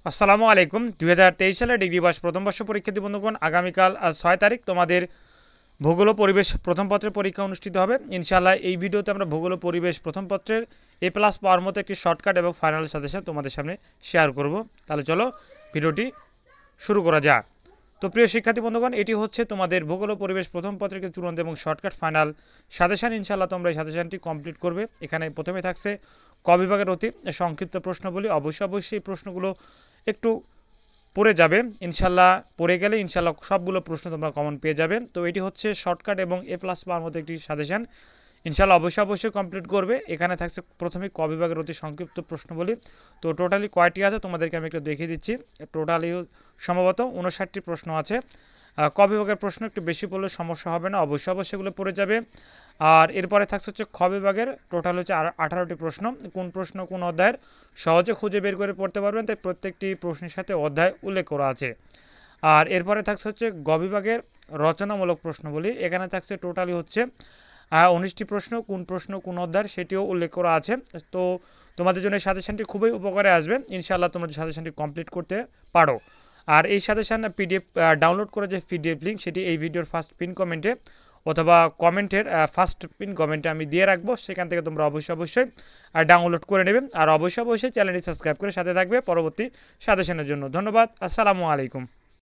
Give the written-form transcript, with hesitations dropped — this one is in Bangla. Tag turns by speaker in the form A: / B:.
A: আসসালামু আলাইকুম। 2023 সালের ডিগ্রি পাস প্রথম বর্ষ পরীক্ষার্থী বন্ধুগণ, আগামীকাল 6 তারিখ তোমাদের ভূগোল ও পরিবেশ প্রথম পত্রের পরীক্ষা অনুষ্ঠিত হবে। ইনশাআল্লাহ এই ভিডিওতে আমরা ভূগোল ও পরিবেশ প্রথম পত্রের A+ পাওয়ার মতো একটি শর্টকাট এবং ফাইনাল সাজেশন তোমাদের সামনে শেয়ার করব। তাহলে চলো ভিডিওটি শুরু করা যাক। তো প্রিয় শিক্ষার্থী বন্ধুগণ, এটি হচ্ছে তোমাদের ভূগোল ও পরিবেশ প্রথম পত্রের চূড়ান্ত এবং শর্টকাট ফাইনাল সাজেশন। ইনশাআল্লাহ তোমরা এই সাজেশনটি কমপ্লিট করবে। এখানে প্রথমে থাকছে ক বিভাগের অতি সংক্ষিপ্ত প্রশ্নগুলি। অবশ্যই এই প্রশ্নগুলো একটু পড়ে যাবে। ইনশাল্লাহ পড়ে গেলে ইনশাল্লাহ সবগুলো প্রশ্ন তোমরা কমন পেয়ে যাবে। তো এটি হচ্ছে শর্টকাট এবং A+ পাওয়ার মতো একটি সাজেশন। ইনশাল্লাহ অবশ্যই কমপ্লিট করবে। এখানে থাকছে প্রথমে ক বিভাগের অতি সংক্ষিপ্ত প্রশ্ন বলি। তো টোটালি কয়টি আছে তোমাদেরকে আমি একটু দেখিয়ে দিচ্ছি। টোটালি সম্ভবত 59টি প্রশ্ন আছে। ক বিভাগের প্রশ্ন একটু বেশি পড়লে সমস্যা হবে না, অবশ্যই এগুলো পড়ে যাবে। আর এরপরে থাকছে হচ্ছে খ বিভাগের টোটাল হচ্ছে 18টি প্রশ্ন। কোন প্রশ্ন কোন অধ্যায়ের সহজে খুঁজে বের করে পড়তে পারবেন, তাই প্রত্যেকটি প্রশ্নের সাথে অধ্যায় উল্লেখ করা আছে। আর এরপরে থাকছে হচ্ছে গ বিভাগের রচনামূলক প্রশ্ন বলি। এখানে থাকছে টোটালি হচ্ছে 19টি প্রশ্ন, কোন অধ্যায়ের সেটিও উল্লেখ করা আছে। তো তোমাদের জন্য এই সাজেশনটি খুবই উপকারে আসবে। ইনশাআল্লাহ তোমরা সাজেশনটি কমপ্লিট করতে পারো। আর এই সাজেশন পিডিএফ ডাউনলোড করে যে পিডিএফ লিঙ্ক, সেটি এই ভিডিওর ফার্স্ট পিন কমেন্টে অথবা কমেন্টের ফার্স্ট পিন কমেন্টে আমি দিয়ে রাখবো। সেখান থেকে তোমরা অবশ্যই ডাউনলোড করে নেবেন। আর অবশ্যই চ্যানেলটি সাবস্ক্রাইব করে সাথে থাকবে পরবর্তী সাজেশনের জন্য। ধন্যবাদ। আসসালামু আলাইকুম।